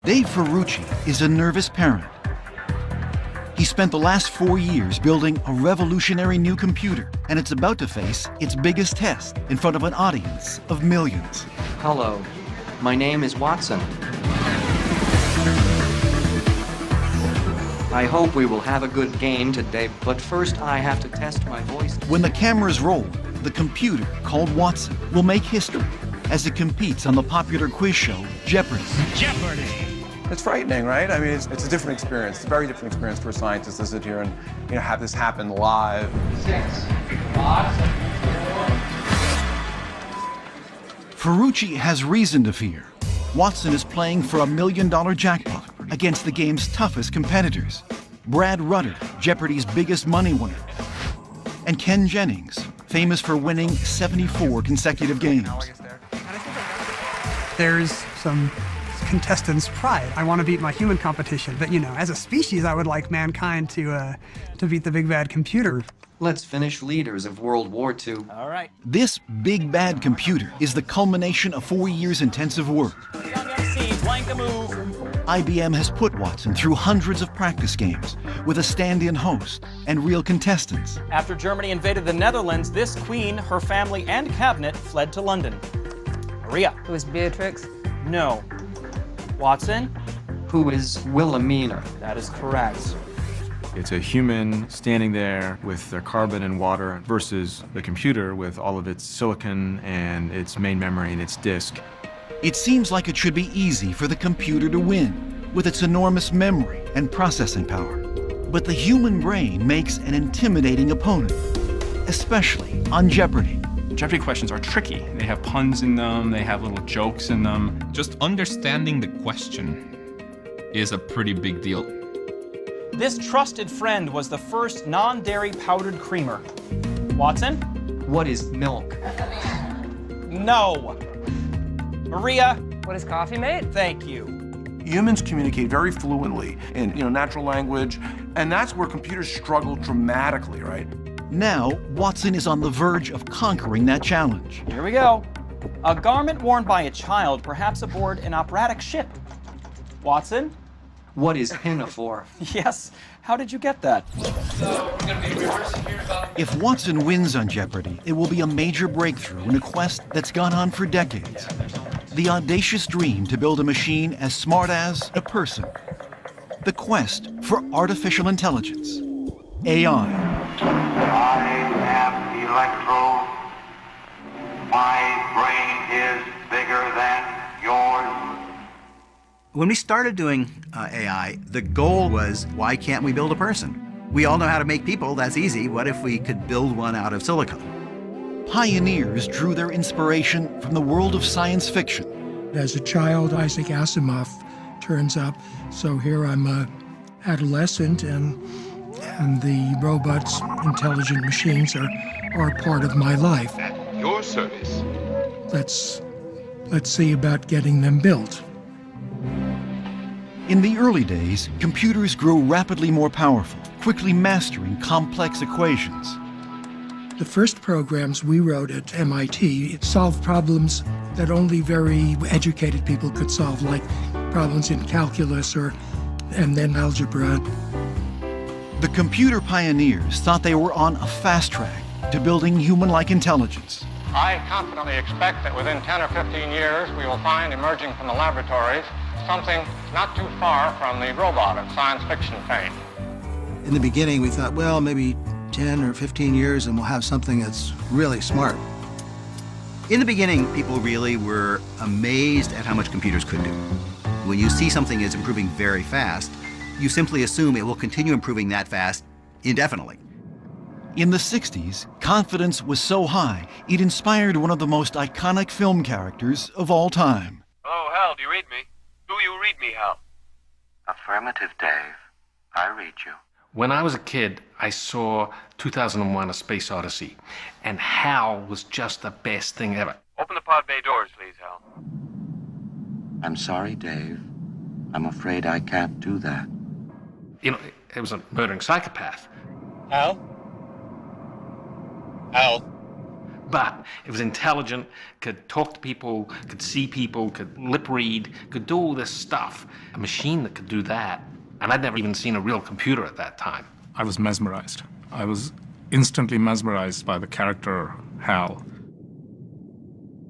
Dave Ferrucci is a nervous parent. He spent the last 4 years building a revolutionary new computer, and it's about to face its biggest test in front of an audience of millions. Hello, my name is Watson. I hope we will have a good game today, but first I have to test my voice. When the cameras roll, the computer, called Watson, will make history as it competes on the popular quiz show Jeopardy! Jeopardy! It's frightening, right? I mean, it's a different experience. It's a very different experience for a scientist to sit here and have this happen live. 6, 5, 7, 4. Ferrucci has reason to fear. Watson is playing for $1 million jackpot against the game's toughest competitors. Brad Rutter, Jeopardy's biggest money winner, and Ken Jennings, famous for winning 74 consecutive games. There's some contestants' pride. I want to beat my human competition, but as a species, I would like mankind to beat the big bad computer. Let's finish leaders of World War II. All right. This big bad computer is the culmination of 4 years intensive work. IBM has put Watson through hundreds of practice games with a stand-in host and real contestants. After Germany invaded the Netherlands, this queen, her family, and cabinet fled to London. Maria. Who is Beatrix? No. Watson? Who is Wilhelmina? That is correct. It's a human standing there with their carbon and water versus the computer with all of its silicon and its main memory and its disk. It seems like it should be easy for the computer to win with its enormous memory and processing power. But the human brain makes an intimidating opponent, especially on Jeopardy! Jeopardy questions are tricky. They have puns in them, they have little jokes in them. Just understanding the question is a pretty big deal. This trusted friend was the first non-dairy powdered creamer. Watson? What is milk? No. Maria? What is coffee mate? Thank you. Humans communicate very fluently in natural language, and that's where computers struggle dramatically, right? Now, Watson is on the verge of conquering that challenge. Here we go. A garment worn by a child, perhaps aboard an operatic ship. Watson? What is pinafore? Yes. How did you get that? So, we're going to be reversing here about... If Watson wins on Jeopardy! It will be a major breakthrough in a quest that's gone on for decades. The audacious dream to build a machine as smart as a person. The quest for artificial intelligence. AI. I am Electro. My brain is bigger than yours. When we started doing AI, the goal was, why can't we build a person? We all know how to make people, that's easy. What if we could build one out of silicon? Pioneers drew their inspiration from the world of science fiction. As a child, Isaac Asimov turns up, so here I'm a adolescent and the robots, intelligent machines are part of my life. At your service. Let's see about getting them built. In the early days, computers grew rapidly more powerful, quickly mastering complex equations. The first programs we wrote at MIT solved problems that only very educated people could solve, like problems in calculus and then algebra. The computer pioneers thought they were on a fast track to building human-like intelligence. I confidently expect that within 10 or 15 years, we will find emerging from the laboratories something not too far from the robot of science fiction fame. In the beginning, we thought, well, maybe 10 or 15 years and we'll have something that's really smart. In the beginning, people really were amazed at how much computers could do. When you see something is improving very fast, you simply assume it will continue improving that fast indefinitely. In the 60s, confidence was so high, it inspired one of the most iconic film characters of all time. Oh, Hal, do you read me? Do you read me, Hal? Affirmative, Dave. I read you. When I was a kid, I saw 2001: A Space Odyssey, and Hal was just the best thing ever. Open the pod bay doors, please, Hal. I'm sorry, Dave. I'm afraid I can't do that. It was a murdering psychopath. Hal? Hal? but it was intelligent, could talk to people, could see people, could lip read, could do all this stuff. A machine that could do that, and I'd never even seen a real computer at that time. I was mesmerized. I was instantly mesmerized by the character, Hal.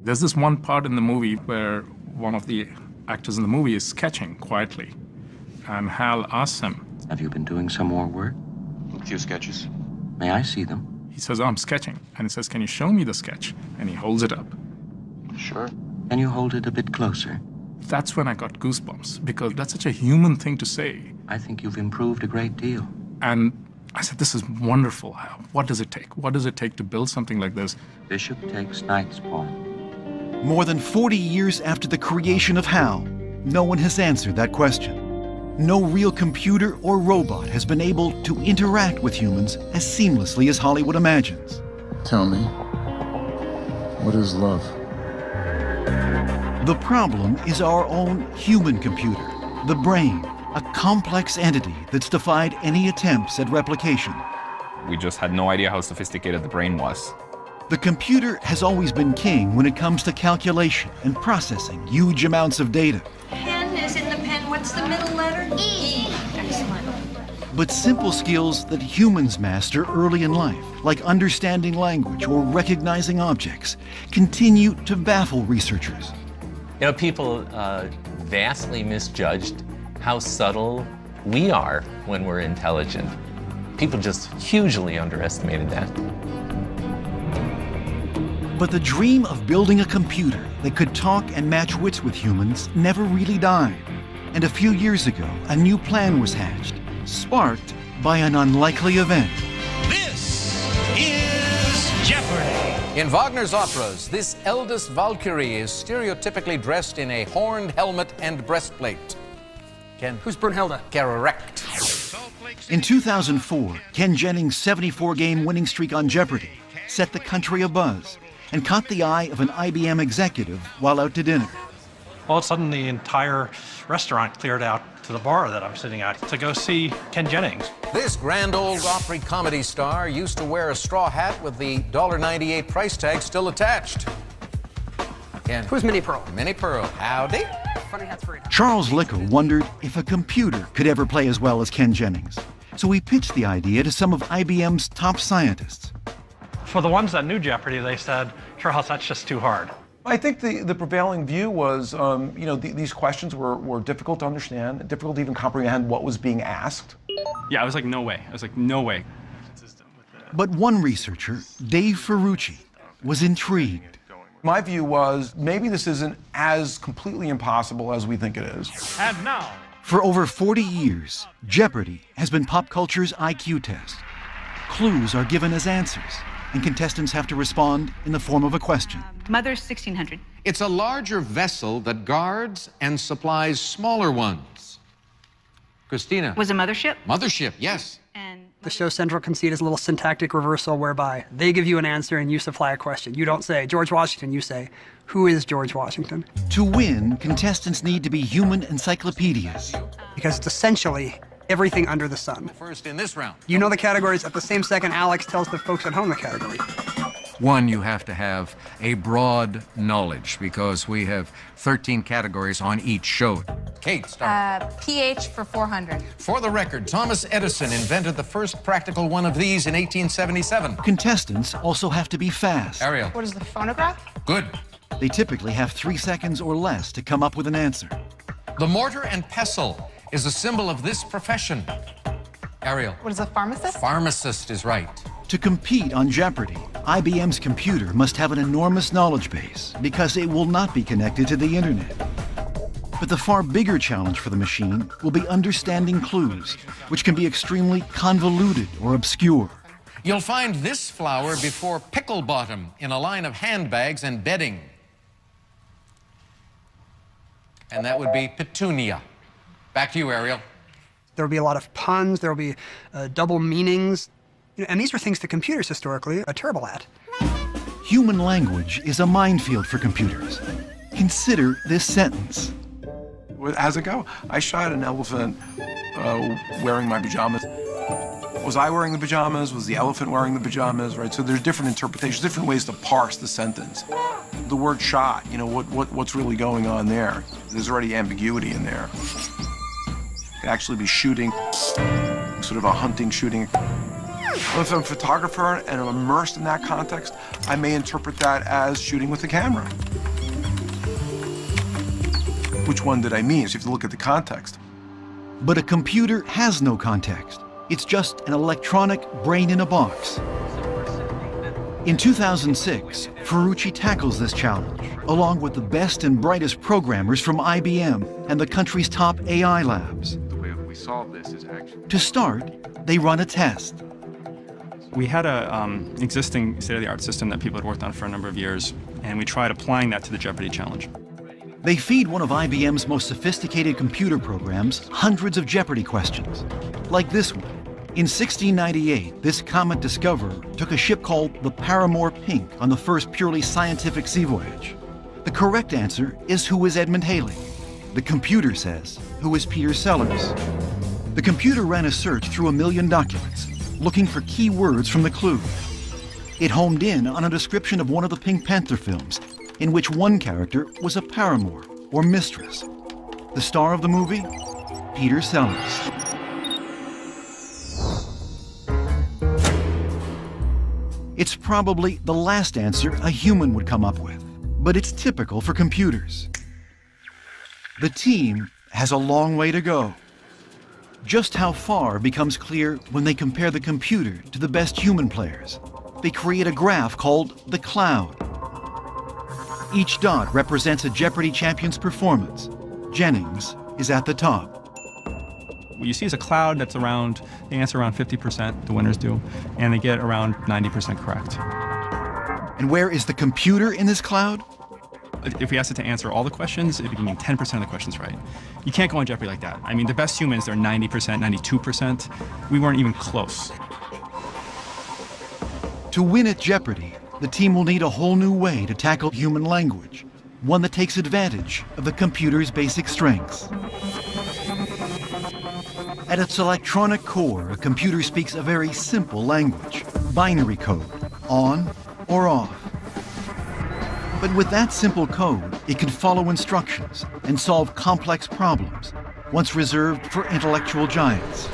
There's this one part in the movie where one of the actors in the movie is sketching quietly, and Hal asks him, "Have you been doing some more work?" "A few sketches." "May I see them?" He says, "Oh, I'm sketching." And he says, "Can you show me the sketch?" And he holds it up. "Sure." "Can you hold it a bit closer?" That's when I got goosebumps, because that's such a human thing to say. "I think you've improved a great deal." And I said, "This is wonderful. What does it take? What does it take to build something like this?" "Bishop takes knight's pawn." More than 40 years after the creation of HAL, no one has answered that question. No real computer or robot has been able to interact with humans as seamlessly as Hollywood imagines. Tell me, what is love? The problem is our own human computer, the brain, a complex entity that's defied any attempts at replication. We just had no idea how sophisticated the brain was. The computer has always been king when it comes to calculation and processing huge amounts of data. Pen is in the pen. What's the middle letter? E. Excellent. But simple skills that humans master early in life, like understanding language or recognizing objects, continue to baffle researchers. You know, people vastly misjudged how subtle we are when we're intelligent. People just hugely underestimated that. But the dream of building a computer that could talk and match wits with humans never really died. And a few years ago, a new plan was hatched, sparked by an unlikely event. This is Jeopardy! In Wagner's operas, this eldest Valkyrie is stereotypically dressed in a horned helmet and breastplate. Ken? Who's Brunhilde? Correct. In 2004, Ken Jennings' 74-game winning streak on Jeopardy set the country abuzz and caught the eye of an IBM executive while out to dinner. All of a sudden, the entire restaurant cleared out to the bar that I'm sitting at to go see Ken Jennings. This Grand Ole Opry comedy star used to wear a straw hat with the $1.98 price tag still attached. Ken. Who's Minnie Pearl? Minnie Pearl. Howdy. Funny hat's free. Charles Lickel wondered if a computer could ever play as well as Ken Jennings. So he pitched the idea to some of IBM's top scientists. For the ones that knew Jeopardy, they said, Charles, that's just too hard. I think the prevailing view was, these questions were difficult to understand, difficult to even comprehend what was being asked. Yeah, I was like, no way. I was like, no way. But one researcher, Dave Ferrucci, was intrigued. My view was, maybe this isn't as completely impossible as we think it is. And now, for over 40 years, Jeopardy has been pop culture's IQ test. Clues are given as answers, and contestants have to respond in the form of a question. Mother's 1600. it's a larger vessel that guards and supplies smaller ones. Christina. Was a mothership? Mothership, yes. The show's central conceit is a little syntactic reversal whereby they give you an answer and you supply a question. You don't say, George Washington, you say, who is George Washington? To win, contestants need to be human encyclopedias. Because it's essentially everything under the sun. First in this round. You know the categories at the same second Alex tells the folks at home the category. One, you have to have a broad knowledge because we have 13 categories on each show. Kate, start. pH for 400. For the record, Thomas Edison invented the first practical one of these in 1877. Contestants also have to be fast. Ariel. What is the phonograph? Good. They typically have 3 seconds or less to come up with an answer. The mortar and pestle is a symbol of this profession. Ariel. What is a pharmacist? Pharmacist is right. To compete on Jeopardy, IBM's computer must have an enormous knowledge base because it will not be connected to the internet. But the far bigger challenge for the machine will be understanding clues, which can be extremely convoluted or obscure. You'll find this flower before pickle bottom in a line of handbags and bedding. And that would be petunia. Back to you, Ariel. There'll be a lot of puns, there'll be double meanings. And these were things that computers historically are terrible at. Human language is a minefield for computers. Consider this sentence. How's it go? I shot an elephant wearing my pajamas. Was I wearing the pajamas? Was the elephant wearing the pajamas, right? So there's different interpretations, different ways to parse the sentence. The word shot, you know, what's really going on there? There's already ambiguity in there. It could actually be shooting, sort of a hunting shooting. If I'm a photographer and I'm immersed in that context, I may interpret that as shooting with the camera. Which one did I mean? So you have to look at the context. But a computer has no context. It's just an electronic brain in a box. In 2006, Ferrucci tackles this challenge, along with the best and brightest programmers from IBM and the country's top AI labs. The way we solve this is actually... To start, they run a test. We had an existing state-of-the-art system that people had worked on for a number of years, and we tried applying that to the Jeopardy challenge. They feed one of IBM's most sophisticated computer programs hundreds of Jeopardy questions, like this one. In 1698, this comet discoverer took a ship called the Paramore Pink on the first purely scientific sea voyage. The correct answer is, who is Edmund Halley? The computer says, who is Peter Sellers? The computer ran a search through 1 million documents, looking for key words from the clue. It homed in on a description of one of the Pink Panther films, in which one character was a paramour, or mistress. The star of the movie? Peter Sellers. It's probably the last answer a human would come up with, but it's typical for computers. The team has a long way to go. Just how far becomes clear when they compare the computer to the best human players. They create a graph called the cloud. Each dot represents a Jeopardy champion's performance. Jennings is at the top. What you see is a cloud that's around, they answer around 50%, the winners do, and they get around 90% correct. And where is the computer in this cloud? If we asked it to answer all the questions, it'd be getting 10% of the questions right. You can't go on Jeopardy like that. I mean, the best humans, they're 90%, 92%. We weren't even close. To win at Jeopardy, the team will need a whole new way to tackle human language, one that takes advantage of the computer's basic strengths. At its electronic core, a computer speaks a very simple language, binary code, on or off. But with that simple code, it can follow instructions and solve complex problems, once reserved for intellectual giants.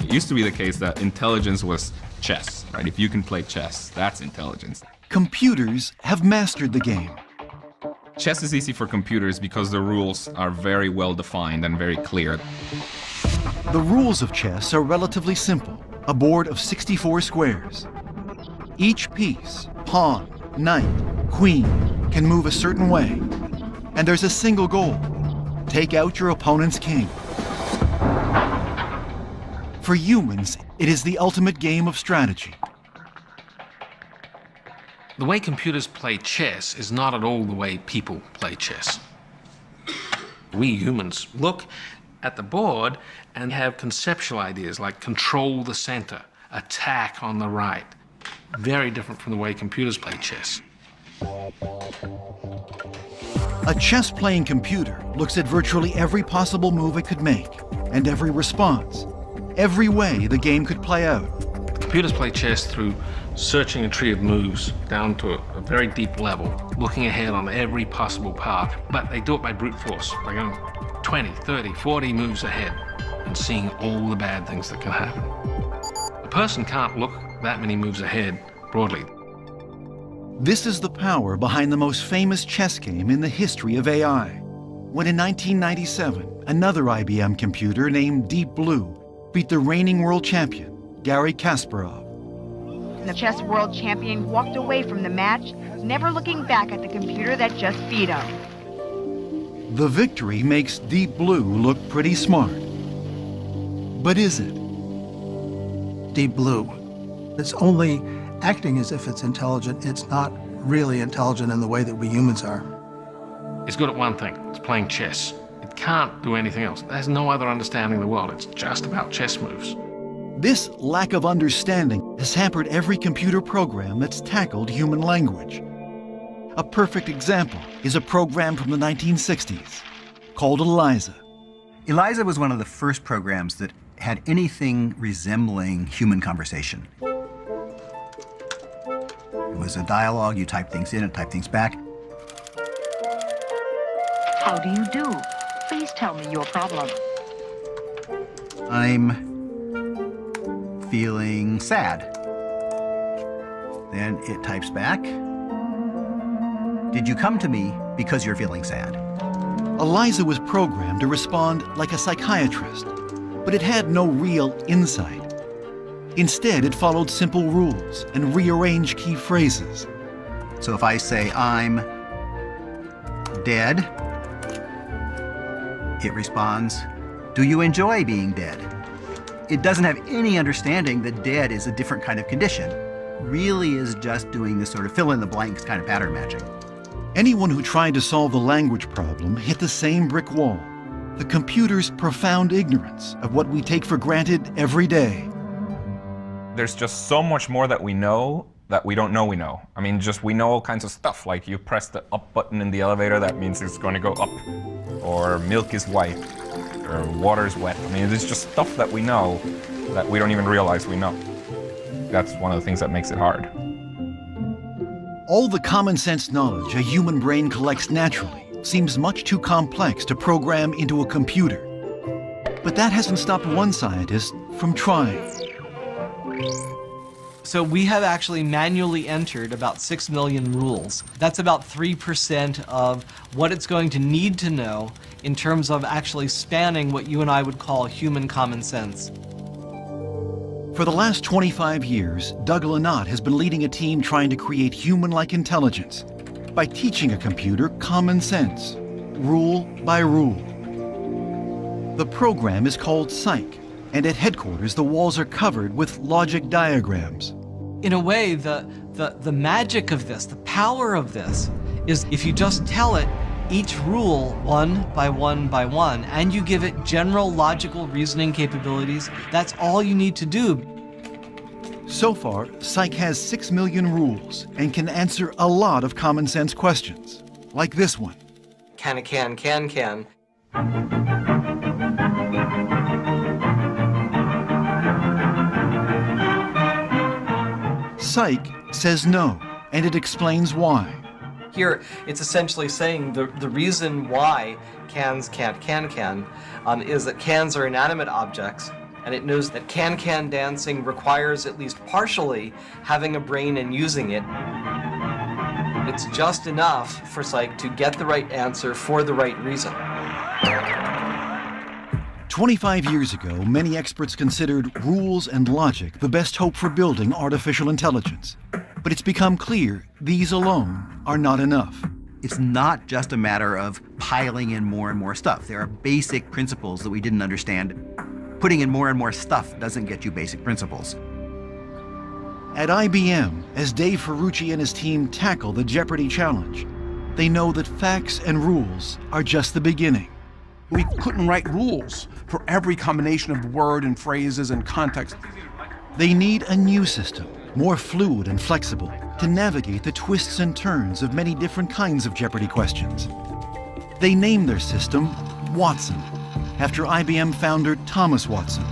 It used to be the case that intelligence was chess, right? If you can play chess, that's intelligence. Computers have mastered the game. Chess is easy for computers because the rules are very well defined and very clear. The rules of chess are relatively simple, a board of 64 squares. Each piece, pawn, knight, queen, can move a certain way. And there's a single goal: take out your opponent's king. For humans, it is the ultimate game of strategy. The way computers play chess is not at all the way people play chess. We humans look at the board and have conceptual ideas like control the center, attack on the right. Very different from the way computers play chess. A chess-playing computer looks at virtually every possible move it could make, and every response, every way the game could play out. Computers play chess through searching a tree of moves down to a very deep level, looking ahead on every possible path. But they do it by brute force, by going 20, 30, 40 moves ahead and seeing all the bad things that can happen. A person can't look that many moves ahead broadly. This is the power behind the most famous chess game in the history of AI. When in 1997, another IBM computer named Deep Blue beat the reigning world champion, Garry Kasparov. The chess world champion walked away from the match, never looking back at the computer that just beat him. The victory makes Deep Blue look pretty smart. But is it? Deep Blue. It's only acting as if it's intelligent. It's not really intelligent in the way that we humans are. It's good at one thing. It's playing chess. It can't do anything else. It has no other understanding of the world. It's just about chess moves. This lack of understanding has hampered every computer program that's tackled human language. A perfect example is a program from the 1960s called ELIZA. ELIZA was one of the first programs that had anything resembling human conversation. It was a dialogue, you type things in and type things back. How do you do? Please tell me your problem. I'm feeling sad. Then it types back. Did you come to me because you're feeling sad? Eliza was programmed to respond like a psychiatrist, but it had no real insight. Instead, it followed simple rules and rearranged key phrases. So if I say, I'm dead, it responds, do you enjoy being dead? It doesn't have any understanding that dead is a different kind of condition. Really is just doing this sort of fill-in-the-blanks kind of pattern matching. Anyone who tried to solve the language problem hit the same brick wall: the computer's profound ignorance of what we take for granted every day. There's just so much more that we know that we don't know we know. I mean, just we know all kinds of stuff, like you press the up button in the elevator, that means it's going to go up. Or milk is white, or water is wet. I mean, there's just stuff that we know that we don't even realize we know. That's one of the things that makes it hard. All the common sense knowledge a human brain collects naturally seems much too complex to program into a computer. But that hasn't stopped one scientist from trying. So we have actually manually entered about 6 million rules. That's about 3% of what it's going to need to know in terms of actually spanning what you and I would call human common sense. For the last 25 years, Doug Lenat has been leading a team trying to create human-like intelligence by teaching a computer common sense, rule by rule. The program is called Psych, and at headquarters the walls are covered with logic diagrams. In a way, the magic of this, the power of this, is if you just tell it each rule one by one by one, and you give it general logical reasoning capabilities, that's all you need to do. So far, Psych has 6 million rules and can answer a lot of common sense questions, like this one. Can. Psych says no, and it explains why. Here, it's essentially saying the reason why cans can't can is that cans are inanimate objects, and it knows that can dancing requires at least partially having a brain and using it. It's just enough for Psych to get the right answer for the right reason. 25 years ago, many experts considered rules and logic the best hope for building artificial intelligence. But it's become clear these alone are not enough. It's not just a matter of piling in more and more stuff. There are basic principles that we didn't understand. Putting in more and more stuff doesn't get you basic principles. At IBM, as Dave Ferrucci and his team tackle the Jeopardy challenge, they know that facts and rules are just the beginning. We couldn't write rules for every combination of word and phrases and context. They need a new system, more fluid and flexible, to navigate the twists and turns of many different kinds of Jeopardy questions. They named their system Watson, after IBM founder Thomas Watson.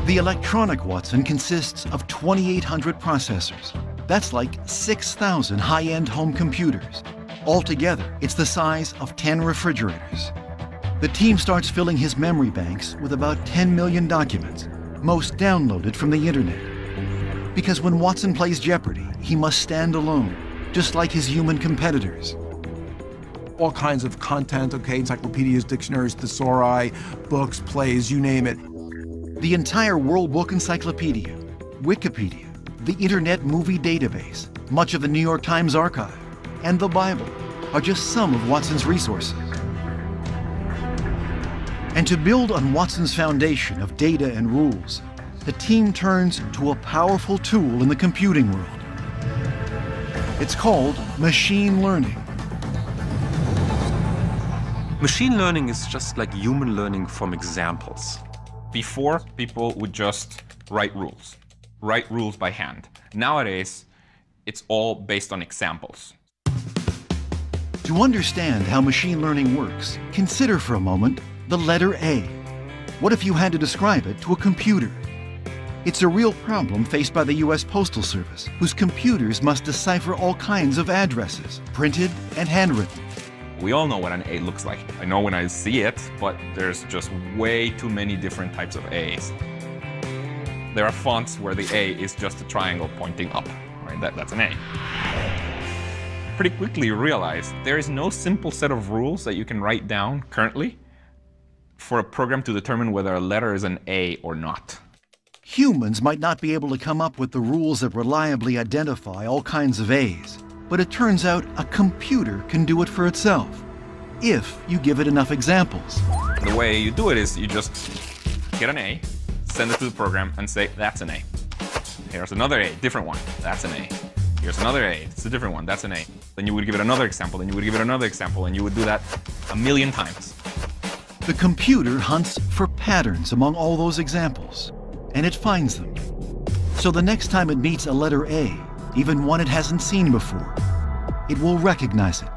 The electronic Watson consists of 2,800 processors. That's like 6,000 high-end home computers. Altogether, it's the size of 10 refrigerators. The team starts filling his memory banks with about 10 million documents, most downloaded from the internet. Because when Watson plays Jeopardy, he must stand alone, just like his human competitors. All kinds of content, okay, encyclopedias, dictionaries, thesauri, books, plays, you name it. The entire World Book Encyclopedia, Wikipedia, the Internet Movie Database, much of the New York Times archive, and the Bible are just some of Watson's resources. And to build on Watson's foundation of data and rules, the team turns to a powerful tool in the computing world. It's called machine learning. Machine learning is just like human learning from examples. Before, people would just write rules by hand. Nowadays, it's all based on examples. To understand how machine learning works, consider for a moment the letter A. What if you had to describe it to a computer? It's a real problem faced by the U.S. Postal Service, whose computers must decipher all kinds of addresses, printed and handwritten. We all know what an A looks like. I know when I see it, but there's just way too many different types of A's. There are fonts where the A is just a triangle pointing up, right? That's an A. Pretty quickly you realize there is no simple set of rules that you can write down currently for a program to determine whether a letter is an A or not. Humans might not be able to come up with the rules that reliably identify all kinds of A's, but it turns out a computer can do it for itself, if you give it enough examples. The way you do it is you just get an A, send it to the program, and say, that's an A. Here's another A, different one, that's an A. Here's another A, it's a different one, that's an A. Then you would give it another example, then you would give it another example, and you would do that 1,000,000 times. The computer hunts for patterns among all those examples, and it finds them. So the next time it meets a letter A, even one it hasn't seen before, it will recognize it.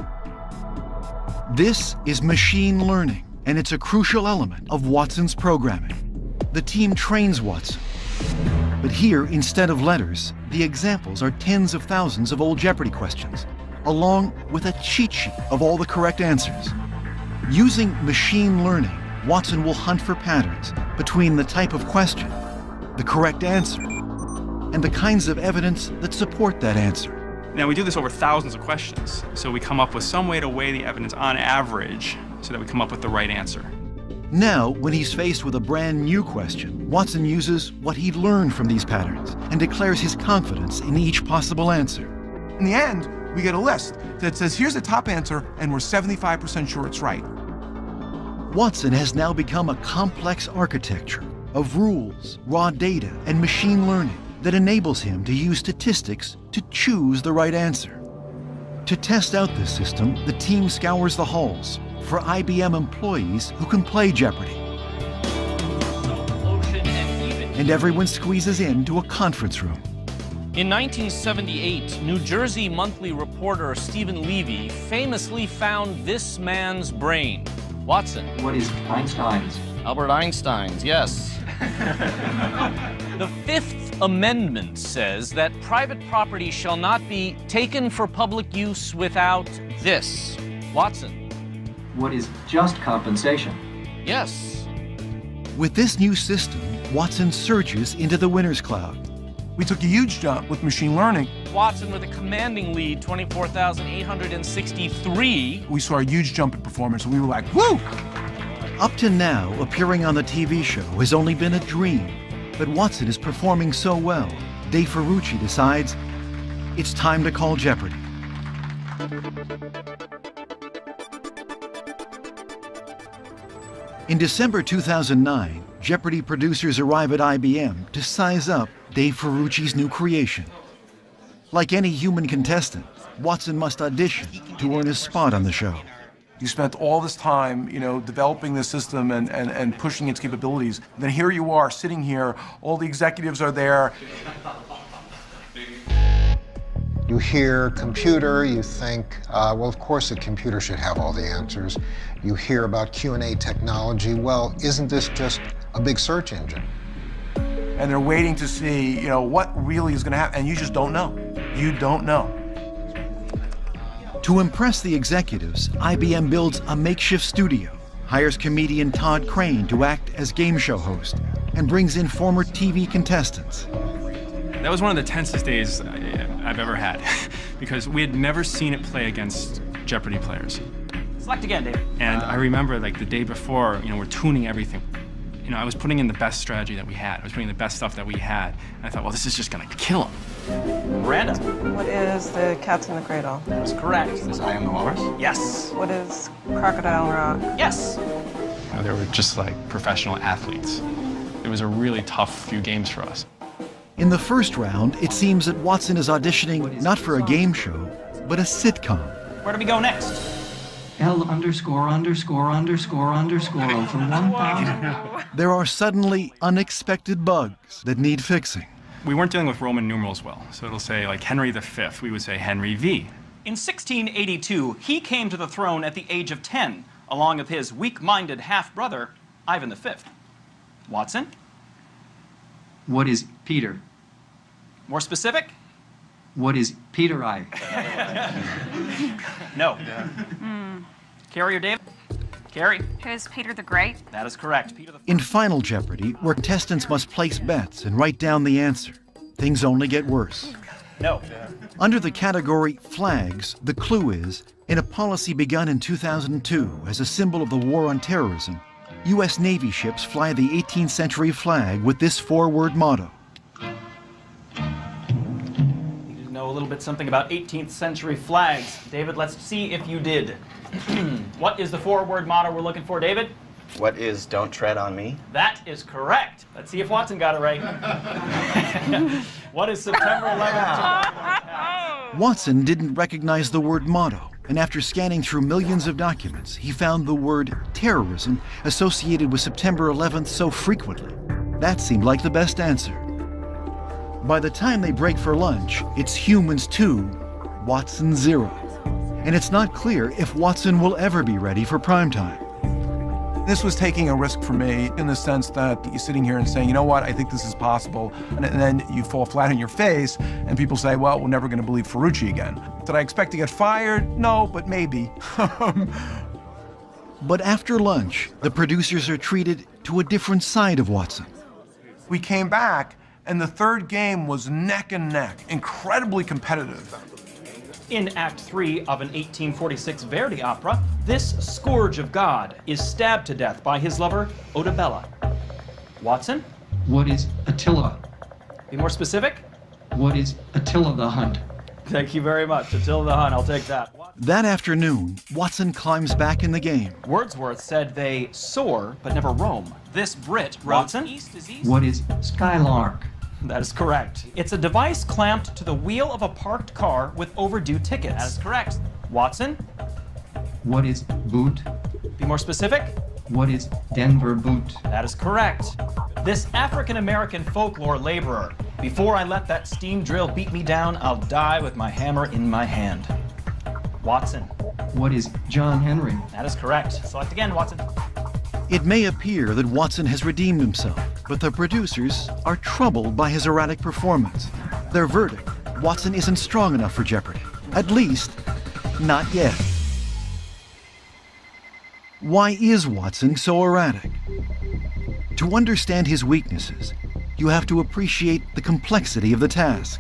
This is machine learning, and it's a crucial element of Watson's programming. The team trains Watson. But here, instead of letters, the examples are tens of thousands of old Jeopardy questions, along with a cheat sheet of all the correct answers. Using machine learning, Watson will hunt for patterns between the type of question, the correct answer, and the kinds of evidence that support that answer. Now, we do this over thousands of questions, so we come up with some way to weigh the evidence on average so that we come up with the right answer. Now, when he's faced with a brand new question, Watson uses what he'd learned from these patterns and declares his confidence in each possible answer. In the end, we get a list that says, here's the top answer, and we're 75% sure it's right. Watson has now become a complex architecture of rules, raw data, and machine learning that enables him to use statistics to choose the right answer. To test out this system, the team scours the halls for IBM employees who can play Jeopardy! And everyone squeezes into a conference room. In 1978, New Jersey Monthly reporter Stephen Levy famously found this man's brain. Watson. What is Einstein's? Albert Einstein's, yes. The Fifth Amendment says that private property shall not be taken for public use without this. Watson. What is just compensation? Yes. With this new system, Watson surges into the winner's cloud. We took a huge jump with machine learning. Watson with a commanding lead, 24,863. We saw a huge jump in performance, and we were like, woo! Up to now, appearing on the TV show has only been a dream. But Watson is performing so well, Dave Ferrucci decides it's time to call Jeopardy! In December 2009, Jeopardy! Producers arrive at IBM to size up Dave Ferrucci's new creation. Like any human contestant, Watson must audition to earn his spot on the show. You spent all this time, developing the system and pushing its capabilities. And then here you are, sitting here, all the executives are there. You hear computer, you think, well, of course a computer should have all the answers. You hear about Q&A technology, well, isn't this just a big search engine? And they're waiting to see, what really is going to happen, and you just don't know. You don't know. To impress the executives, IBM builds a makeshift studio, hires comedian Todd Crane to act as game show host, and brings in former TV contestants. That was one of the tensest days I've ever had, because we had never seen it play against Jeopardy! Players. Select again, David. And I remember, the day before, we're tuning everything. I was putting in the best strategy that we had. I was putting in the best stuff that we had. And I thought, well, this is just gonna kill him. Miranda. What is the Cat's in the Cradle? That's correct. Is I Am the Walrus? Yes. What is Crocodile Rock? Yes. They were just like professional athletes. It was a really tough few games for us. In the first round, it seems that Watson is auditioning not for a game show, but a sitcom. Where do we go next? L______ over 1,000. There are suddenly unexpected bugs that need fixing. We weren't dealing with Roman numerals well, so it'll say like Henry V. We would say Henry V. In 1682, he came to the throne at the age of 10, along with his weak-minded half-brother, Ivan V. Watson? What is Peter? More specific? What is Peter I? No. Carrie or David? Carrie? Who's Peter the Great? That is correct. Peter the In Final Jeopardy, where contestants must place bets and write down the answer, things only get worse. No. Under the category Flags, the clue is, in a policy begun in 2002 as a symbol of the war on terrorism, U.S. Navy ships fly the 18th century flag with this four-word motto. You did know a little bit something about 18th century flags. David, let's see if you did. What is the four-word motto we're looking for, David? What is "Don't tread on me"? That is correct. Let's see if Watson got it right. What is September 11th? Watson didn't recognize the word motto, and after scanning through millions of documents, he found the word terrorism associated with September 11th so frequently. That seemed like the best answer. By the time they break for lunch, it's Humans 2, Watson 0. And it's not clear if Watson will ever be ready for primetime. This was taking a risk for me in the sense that you're sitting here and saying, you know what, I think this is possible. And then you fall flat on your face and people say, well, we're never going to believe Ferrucci again. Did I expect to get fired? No, but maybe. But after lunch, the producers are treated to a different side of Watson. We came back and the third game was neck and neck, incredibly competitive. In Act 3 of an 1846 Verdi opera, this scourge of God is stabbed to death by his lover, Ottobella. Watson? What is Attila? Be more specific? What is Attila the Hun? Thank you very much. Attila the Hun, I'll take that. That afternoon, Watson climbs back in the game. Wordsworth said they soar, but never roam. This Brit, Watson? What is Skylark? That is correct. It's a device clamped to the wheel of a parked car with overdue tickets. That is correct. Watson? What is Boot? Be more specific? What is Denver Boot? That is correct. This African-American folklore laborer. Before I let that steam drill beat me down, I'll die with my hammer in my hand. Watson? What is John Henry? That is correct. Select again, Watson. It may appear that Watson has redeemed himself, but the producers are troubled by his erratic performance. Their verdict, Watson isn't strong enough for Jeopardy. At least, not yet. Why is Watson so erratic? To understand his weaknesses, you have to appreciate the complexity of the task.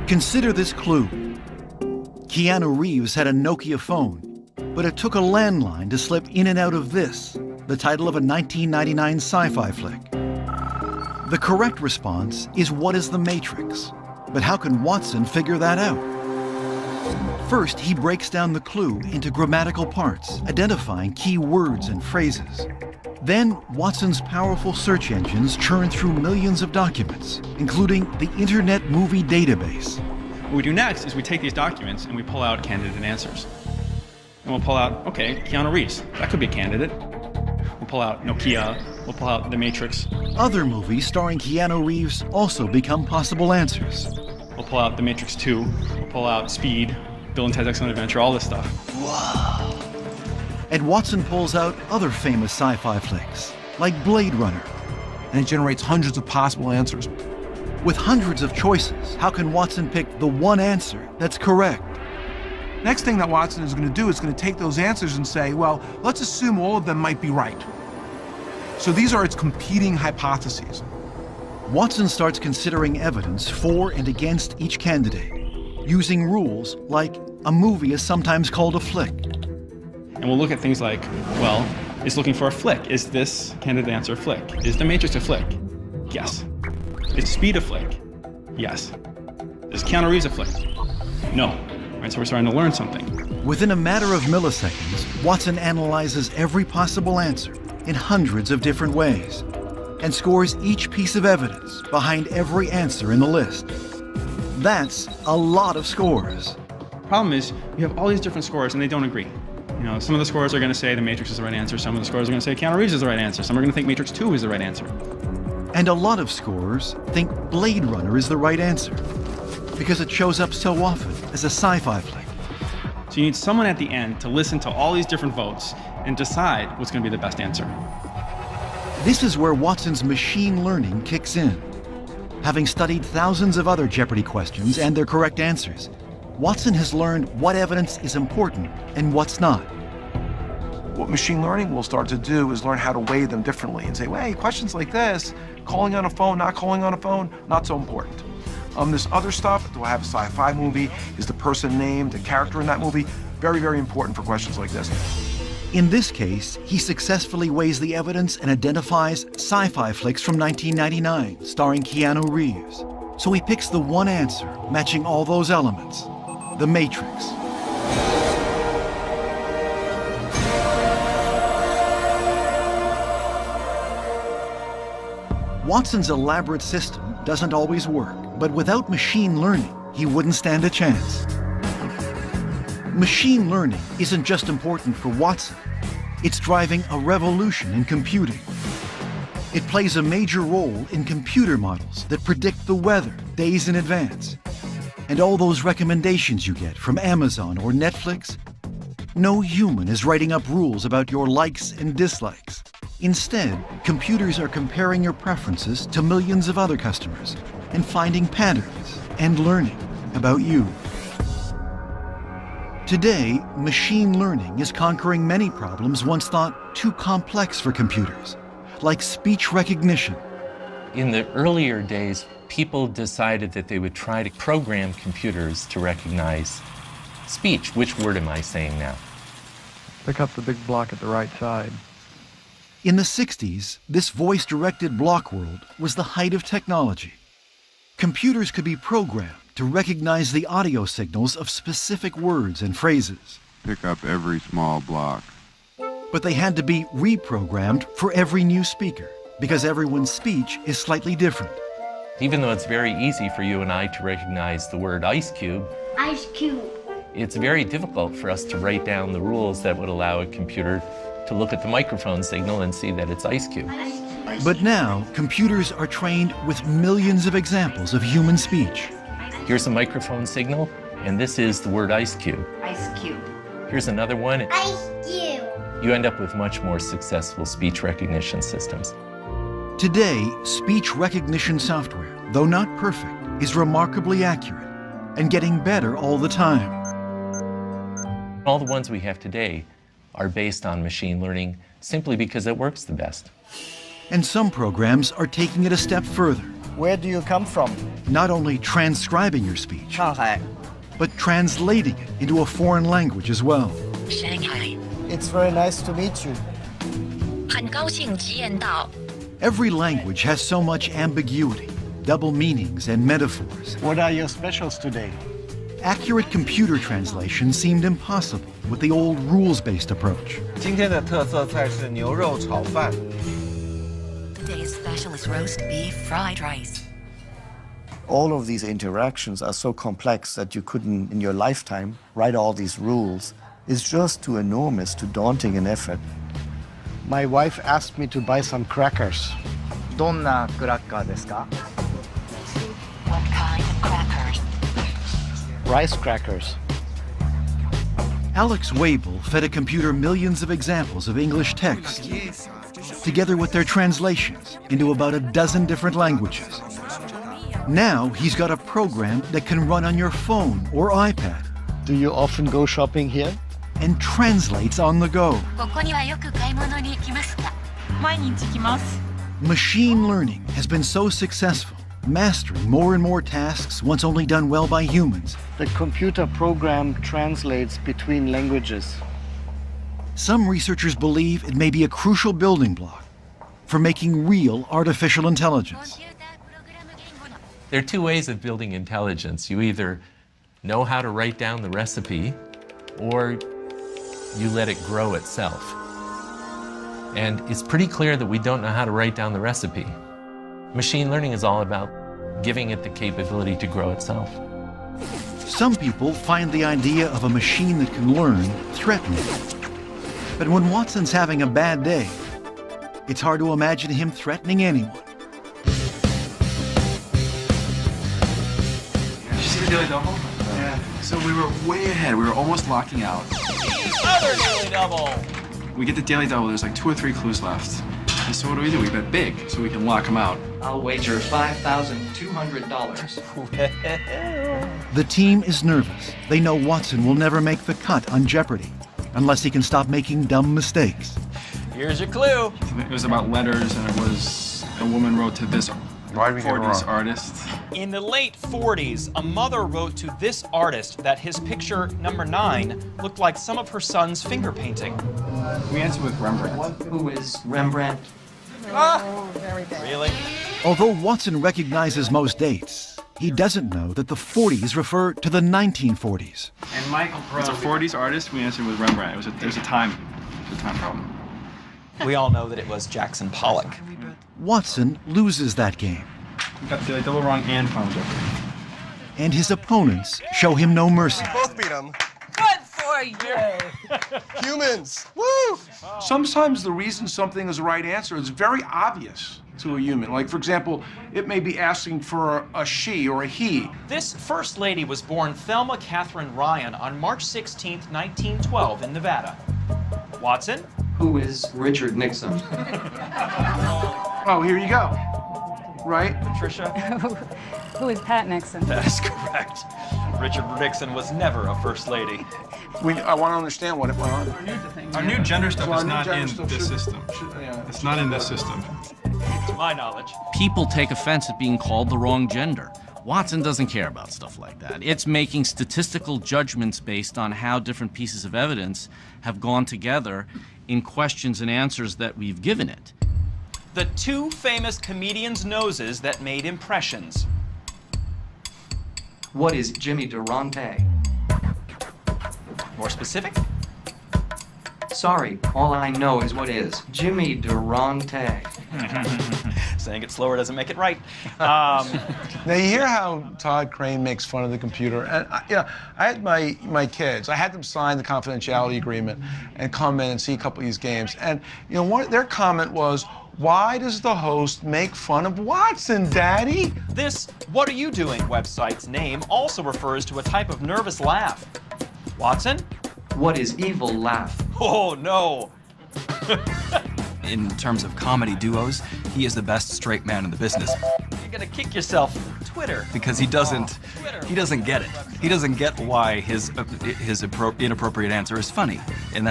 Consider this clue. Keanu Reeves had a Nokia phone, but it took a landline to slip in and out of this, the title of a 1999 sci-fi flick. The correct response is what is the Matrix? But how can Watson figure that out? First, he breaks down the clue into grammatical parts, identifying key words and phrases. Then, Watson's powerful search engines churn through millions of documents, including the Internet Movie Database. What we do next is we take these documents and we pull out candidate answers. And we'll pull out, okay, Keanu Reeves, that could be a candidate. We'll pull out Nokia, we'll pull out The Matrix. Other movies starring Keanu Reeves also become possible answers. We'll pull out The Matrix 2, we'll pull out Speed, Bill and Ted's Excellent Adventure, all this stuff. Whoa. And Watson pulls out other famous sci-fi flicks, like Blade Runner. And it generates hundreds of possible answers. With hundreds of choices, how can Watson pick the one answer that's correct? Next thing that Watson is going to do is going to take those answers and say, well, let's assume all of them might be right. So these are its competing hypotheses. Watson starts considering evidence for and against each candidate, using rules like a movie is sometimes called a flick. And we'll look at things like, well, it's looking for a flick. Is this candidate answer a flick? Is The Matrix a flick? Yes. Is Speed a flick? Yes. Is Keanu Reeves a flick? No. Right, so we're starting to learn something. Within a matter of milliseconds, Watson analyzes every possible answer in hundreds of different ways and scores each piece of evidence behind every answer in the list. That's a lot of scores. The problem is you have all these different scores and they don't agree. You know, some of the scores are going to say The Matrix is the right answer. Some of the scores are going to say Keanu Reeves is the right answer. Some are going to think Matrix 2 is the right answer. And a lot of scorers think Blade Runner is the right answer because it shows up so often as a sci-fi flick. So you need someone at the end to listen to all these different votes and decide what's going to be the best answer. This is where Watson's machine learning kicks in. Having studied thousands of other Jeopardy questions and their correct answers, Watson has learned what evidence is important and what's not. What machine learning will start to do is learn how to weigh them differently and say, well, hey, questions like this, calling on a phone, not calling on a phone, not so important. This other stuff, do I have a sci-fi movie? Is the person named a character in that movie? Very, very important for questions like this. In this case, he successfully weighs the evidence and identifies sci-fi flicks from 1999, starring Keanu Reeves. So he picks the one answer matching all those elements, The Matrix. Watson's elaborate system doesn't always work, but without machine learning, he wouldn't stand a chance. Machine learning isn't just important for Watson, it's driving a revolution in computing. It plays a major role in computer models that predict the weather days in advance. And all those recommendations you get from Amazon or Netflix, no human is writing up rules about your likes and dislikes. Instead, computers are comparing your preferences to millions of other customers and finding patterns and learning about you. Today, machine learning is conquering many problems once thought too complex for computers, like speech recognition. In the earlier days, people decided that they would try to program computers to recognize speech. Which word am I saying now? Pick up the big block at the right side. In the 60s, this voice-directed block world was the height of technology. Computers could be programmed to recognize the audio signals of specific words and phrases. Pick up every small block. But they had to be reprogrammed for every new speaker, because everyone's speech is slightly different. Even though it's very easy for you and I to recognize the word ice cube, it's very difficult for us to write down the rules that would allow a computer to look at the microphone signal and see that it's ice cube. But now, computers are trained with millions of examples of human speech. Here's a microphone signal, and this is the word ice cube. Ice cube. Here's another one. Ice cube. You end up with much more successful speech recognition systems. Today, speech recognition software, though not perfect, is remarkably accurate and getting better all the time. All the ones we have today are based on machine learning simply because it works the best. And some programs are taking it a step further. Where do you come from? Not only transcribing your speech, Shanghai. but translating it into a foreign language as well. Shanghai. It's very nice to meet you. 很高兴见到. Every language has so much ambiguity, double meanings, and metaphors. What are your specials today? Accurate computer translation seemed impossible with the old rules-based approach. 今天的特色菜是牛肉炒饭. Today's special is roast beef fried rice. All of these interactions are so complex that you couldn't, in your lifetime, write all these rules. It's just too enormous, too daunting an effort. My wife asked me to buy some crackers. どんなクラッカーですか? What kind of crackers? Rice crackers. Alex Wabel fed a computer millions of examples of English text, together with their translations into about a dozen different languages. Now he's got a program that can run on your phone or iPad. Do you often go shopping here? And translates on the go. ここにはよく買い物に行きますか? 毎日来ます. Machine learning has been so successful, mastering more and more tasks once only done well by humans. The computer program translates between languages. Some researchers believe it may be a crucial building block for making real artificial intelligence. There are two ways of building intelligence. You either know how to write down the recipe, or you let it grow itself. And it's pretty clear that we don't know how to write down the recipe. Machine learning is all about giving it the capability to grow itself. Some people find the idea of a machine that can learn threatening. But when Watson's having a bad day, it's hard to imagine him threatening anyone. Did you see the Daily Double? Yeah. So we were way ahead. We were almost locking out. Other daily double. We get the daily double. There's like 2 or 3 clues left. And so what do? We bet big so we can lock them out. I'll wager $5,200. The team is nervous. They know Watson will never make the cut on Jeopardy unless he can stop making dumb mistakes. Here's your clue. It was about letters, and it was a woman wrote to this 40s artist. In the late 40s, a mother wrote to this artist that his picture, number 9, looked like some of her son's finger painting. We answered with Rembrandt. Who is Rembrandt? Oh, very bad. Really? Although Watson recognizes most dates, he doesn't know that the 40s refer to the 1940s. And Michael It's a 40s artist. We answered with Rembrandt. There's a time problem. We all know that it was Jackson Pollock. Watson loses that game. We got the double wrong and Final Jeopardy. And his opponents show him no mercy. Both beat him. Good for you. Humans. Woo! Sometimes the reason something is the right answer is very obvious to a human. Like, for example, it may be asking for a she or a he. This first lady was born Thelma Catherine Ryan on March 16, 1912 in Nevada. Watson? Who is Richard Nixon? Oh, here you go. Right? Patricia? Who is Pat Nixon? That is correct. Richard Nixon was never a first lady. I want to understand what it went on. Our new gender stuff is not in this system. It's not in this system. To my knowledge. People take offense at being called the wrong gender. Watson doesn't care about stuff like that. It's making statistical judgments based on how different pieces of evidence have gone together in questions and answers that we've given it. The 2 famous comedians' noses that made impressions. What is Jimmy Durante? More specific? Sorry, all I know is what is Jimmy Durante. Saying it slower doesn't make it right. Now you hear how Todd Crane makes fun of the computer, and I had my kids. I had them sign the confidentiality agreement and come in and see a couple of these games, and their comment was, "Why does the host make fun of Watson, Daddy?" This "What Are You Doing" website's name also refers to a type of nervous laugh. Watson? What is evil laugh? Oh, no. In terms of comedy duos, he is the best straight man in the business. You're gonna kick yourself. Twitter. Because he doesn't get it. He doesn't get why his inappropriate answer is funny. And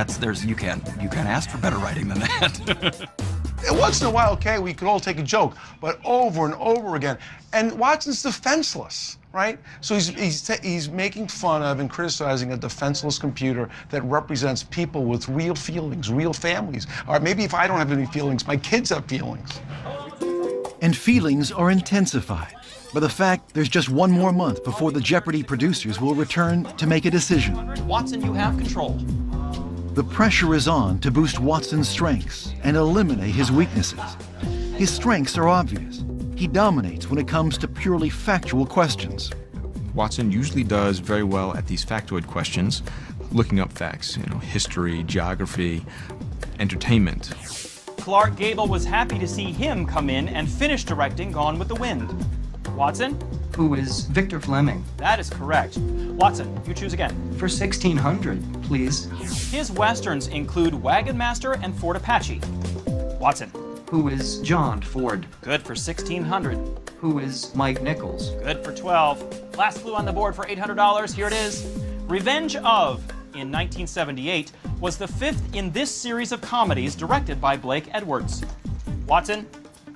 you can't ask for better writing than that. Once in a while, okay, we could all take a joke, but over and over again. And Watson's defenseless, right? So he's making fun of and criticizing a defenseless computer that represents people with real feelings, real families. Or maybe if I don't have any feelings, my kids have feelings. And feelings are intensified by the fact there's just 1 more month before the Jeopardy producers will return to make a decision. Watson, you have control. The pressure is on to boost Watson's strengths and eliminate his weaknesses. His strengths are obvious. He dominates when it comes to purely factual questions. Watson usually does very well at these factoid questions, looking up facts, history, geography, entertainment. Clark Gable was happy to see him come in and finish directing Gone with the Wind. Watson? Who is Victor Fleming? That is correct. Watson, you choose again. For 1600, please. His westerns include Wagon Master and Fort Apache. Watson. Who is John Ford? Good for 1600. Who is Mike Nichols? Good for 12. Last clue on the board for $800. Here it is. Revenge of, in 1978, was the 5th in this series of comedies directed by Blake Edwards. Watson?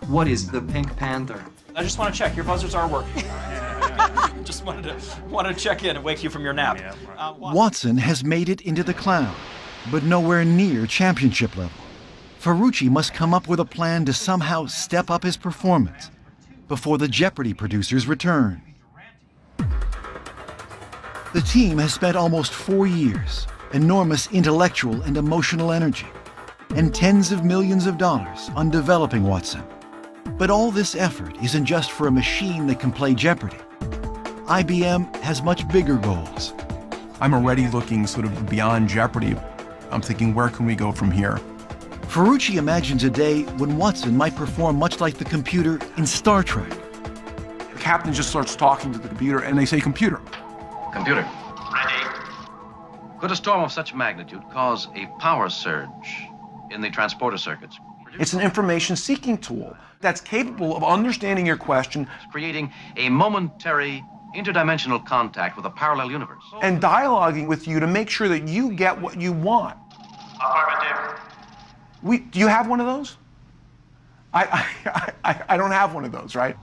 What is the Pink Panther? I just want to check. Your buzzers are working. Just wanted to check in and wake you from your nap. Watson has made it into the cloud, but nowhere near championship level. Ferrucci must come up with a plan to somehow step up his performance before the Jeopardy producers return. The team has spent almost 4 years, enormous intellectual and emotional energy, and tens of millions of dollars on developing Watson. But all this effort isn't just for a machine that can play Jeopardy. IBM has much bigger goals. I'm already looking sort of beyond Jeopardy. I'm thinking, where can we go from here? Ferrucci imagines a day when Watson might perform much like the computer in Star Trek. The captain just starts talking to the computer, and they say, "Computer." Computer. Could a storm of such magnitude cause a power surge in the transporter circuits? It's an information-seeking tool that's capable of understanding your question, creating a momentary interdimensional contact with a parallel universe. And dialoguing with you to make sure that you get what you want. Affirmative. Do you have one of those? I don't have one of those, right?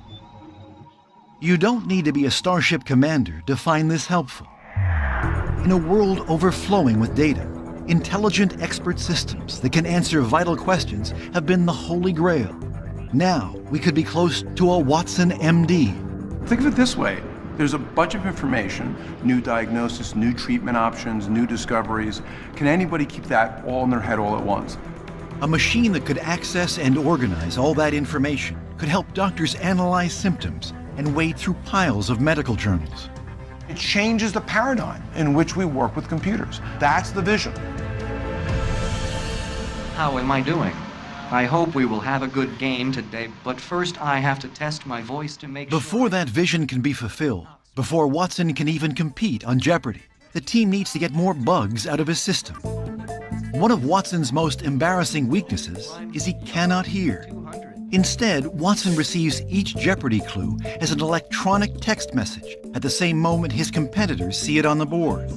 You don't need to be a Starship commander to find this helpful. In a world overflowing with data, intelligent expert systems that can answer vital questions have been the holy grail. Now, we could be close to a Watson MD. Think of it this way. There's a bunch of information, new diagnosis, new treatment options, new discoveries. Can anybody keep that all in their head all at once? A machine that could access and organize all that information could help doctors analyze symptoms and wade through piles of medical journals. It changes the paradigm in which we work with computers. That's the vision. How am I doing? I hope we will have a good game today, but first I have to test my voice to make Before that vision can be fulfilled, before Watson can even compete on Jeopardy, the team needs to get more bugs out of his system. One of Watson's most embarrassing weaknesses is he cannot hear. Instead, Watson receives each Jeopardy clue as an electronic text message at the same moment his competitors see it on the board.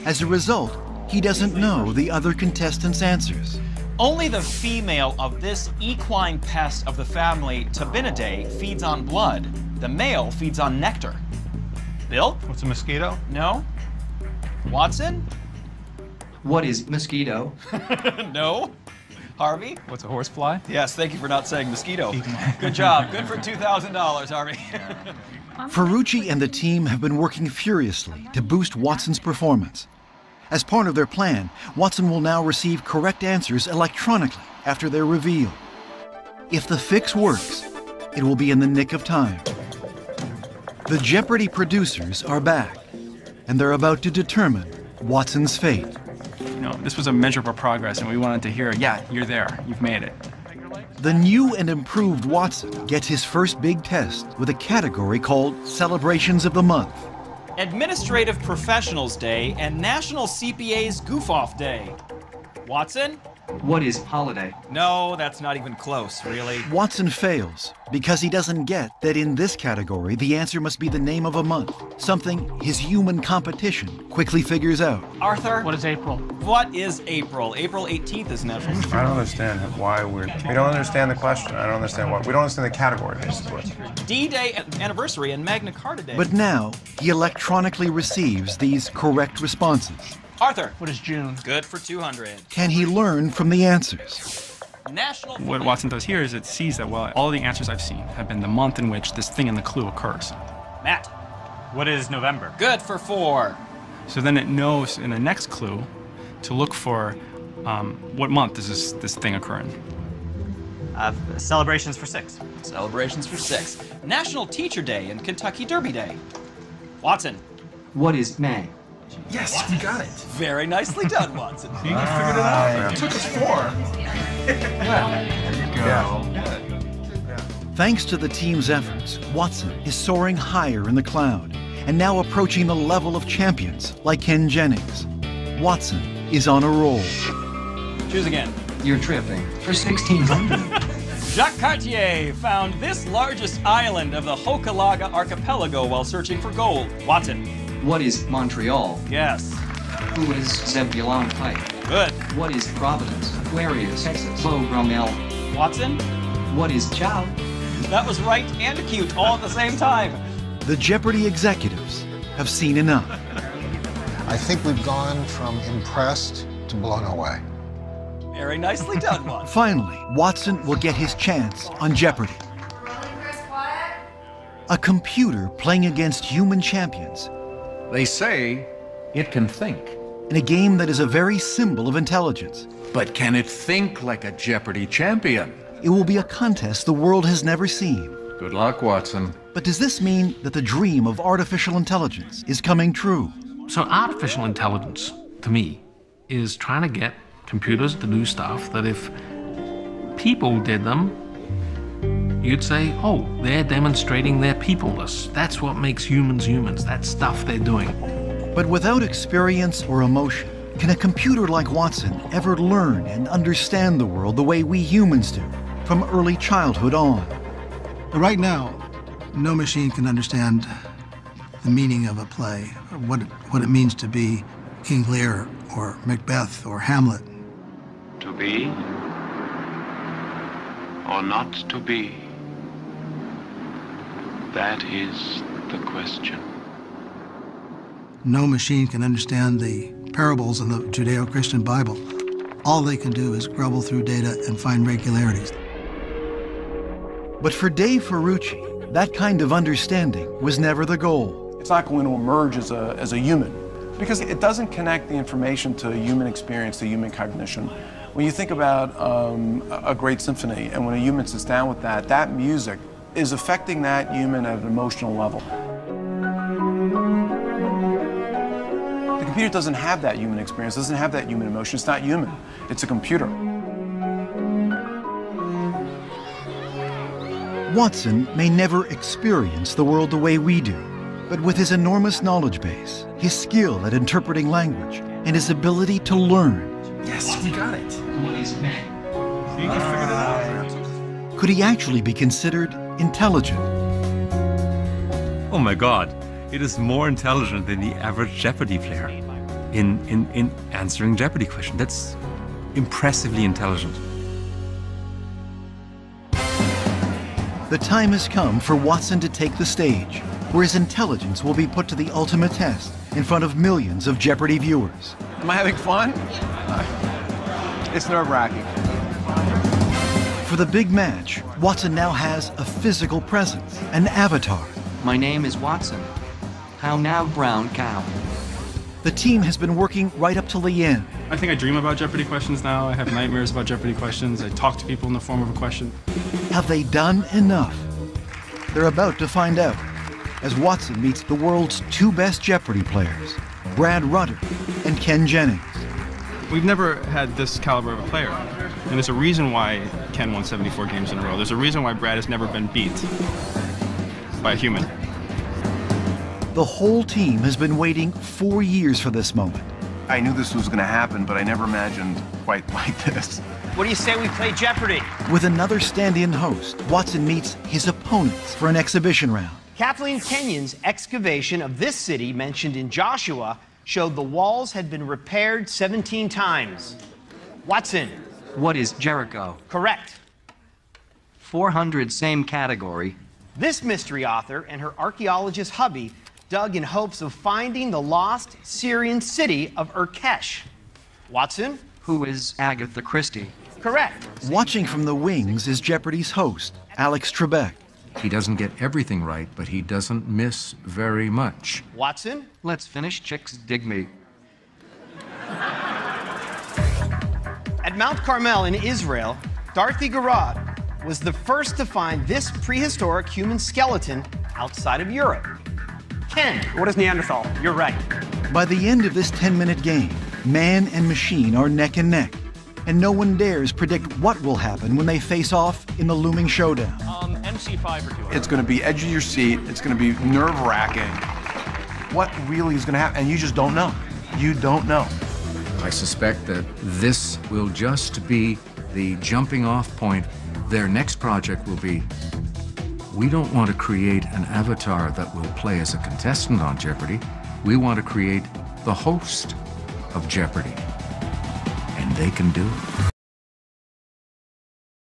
As a result, he doesn't know the other contestants' answers. Only the female of this equine pest of the family Tabinidae feeds on blood. The male feeds on nectar. Bill? What's a mosquito? No. Watson? What is mosquito? No. Harvey? What's a horsefly? Yes, thank you for not saying mosquito. Good job. Good for $2,000, Harvey. Ferrucci and the team have been working furiously to boost Watson's performance. As part of their plan, Watson will now receive correct answers electronically after they're revealed. If the fix works, it will be in the nick of time. The Jeopardy producers are back, and they're about to determine Watson's fate. You know, this was a measure of our progress, and we wanted to hear, yeah, you're there, you've made it. The new and improved Watson gets his first big test with a category called Celebrations of the Month. Administrative Professionals Day and National CPA's Goof-Off Day. Watson? What is holiday? No, that's not even close, really. Watson fails because he doesn't get that in this category the answer must be the name of a month, something his human competition quickly figures out. Arthur? What is April? What is April? April 18th is National CPA. I don't understand why we don't understand the question. I don't understand why. We don't understand the category, basically. D-Day anniversary and Magna Carta Day. But now, he electronically receives these correct responses. Arthur. What is June? Good for 200. Can he learn from the answers? What Watson does here is it sees that, well, all the answers I've seen have been the month in which this thing in the clue occurs. Matt. What is November? Good for 4. So then it knows in the next clue to look for what month does this thing occur in. Celebrations for 6. Celebrations for 6. National Teacher Day and Kentucky Derby Day. Watson. What is May? Yes, you got it. Very nicely done, Watson. You figured it out. It took us 4. Thanks to the team's efforts, Watson is soaring higher in the cloud and now approaching the level of champions like Ken Jennings. Watson is on a roll. Choose again. You're tripping. For 1,600. Jacques Cartier found this largest island of the Hochelaga archipelago while searching for gold. Watson. What is Montreal? Yes. Who is Zebulon Pike? Good. What is Providence? Aquarius, Texas. Beau Brummel. Watson? What is Chow? That was right and acute all at the same time. The Jeopardy executives have seen enough. I think we've gone from impressed to blown away. Very nicely done, Watson. Finally, Watson will get his chance on Jeopardy. A computer playing against human champions. They say it can think. In a game that is a very symbol of intelligence. But can it think like a Jeopardy champion? It will be a contest the world has never seen. Good luck, Watson. But does this mean that the dream of artificial intelligence is coming true? So artificial intelligence, to me, is trying to get computers to do stuff that if people did them, you'd say, oh, they're demonstrating their peopleness. That's what makes humans humans. That stuff they're doing. But without experience or emotion, can a computer like Watson ever learn and understand the world the way we humans do, from early childhood on? Right now, no machine can understand the meaning of a play, or what it means to be King Lear or Macbeth or Hamlet. To be or not to be? That is the question. No machine can understand the parables in the Judeo-Christian Bible. All they can do is grubble through data and find regularities. But for Dave Ferrucci, that kind of understanding was never the goal. It's not going to emerge as a human, because it doesn't connect the information to human experience, to human cognition. When you think about a great symphony, and when a human sits down with that, that music is affecting that human at an emotional level. The computer doesn't have that human experience, doesn't have that human emotion. It's not human, it's a computer. Watson may never experience the world the way we do, but with his enormous knowledge base, his skill at interpreting language, and his ability to learn, yes, we got it. Could he actually be considered intelligent? Oh my God, it is more intelligent than the average Jeopardy player in answering Jeopardy questions. That's impressively intelligent. The time has come for Watson to take the stage, where his intelligence will be put to the ultimate test in front of millions of Jeopardy viewers. Am I having fun? It's nerve-wracking. For the big match, Watson now has a physical presence, an avatar. My name is Watson. How now, brown cow? The team has been working right up till the end. I think I dream about Jeopardy questions now. I have nightmares about Jeopardy questions. I talk to people in the form of a question. Have they done enough? They're about to find out, as Watson meets the world's two best Jeopardy players, Brad Rutter and Ken Jennings. We've never had this caliber of a player. And there's a reason why Ken won 74 games in a row. There's a reason why Brad has never been beat by a human. The whole team has been waiting 4 years for this moment. I knew this was going to happen, but I never imagined quite like this. What do you say we play Jeopardy? With another stand-in host, Watson meets his opponents for an exhibition round. Kathleen Kenyon's excavation of this city mentioned in Joshua showed the walls had been repaired 17 times. Watson. What is Jericho? Correct. 400, same category. This mystery author and her archaeologist hubby dug in hopes of finding the lost Syrian city of Urkesh. Watson? Who is Agatha Christie? Correct. Watching from the wings is Jeopardy's host, Alex Trebek. He doesn't get everything right, but he doesn't miss very much. Watson? Let's finish Chicks Dig Me. At Mount Carmel in Israel, Dorothy Garrod was the first to find this prehistoric human skeleton outside of Europe. Ken. What is Neanderthal? You're right. By the end of this 10-minute game, man and machine are neck and neck, and no one dares predict what will happen when they face off in the looming showdown. MC5 or 2. It's going to be edge of your seat. It's going to be nerve-wracking. What really is going to happen? And you just don't know. You don't know. I suspect that this will just be the jumping off point. Their next project will be, we don't want to create an avatar that will play as a contestant on Jeopardy. We want to create the host of Jeopardy. And they can do it.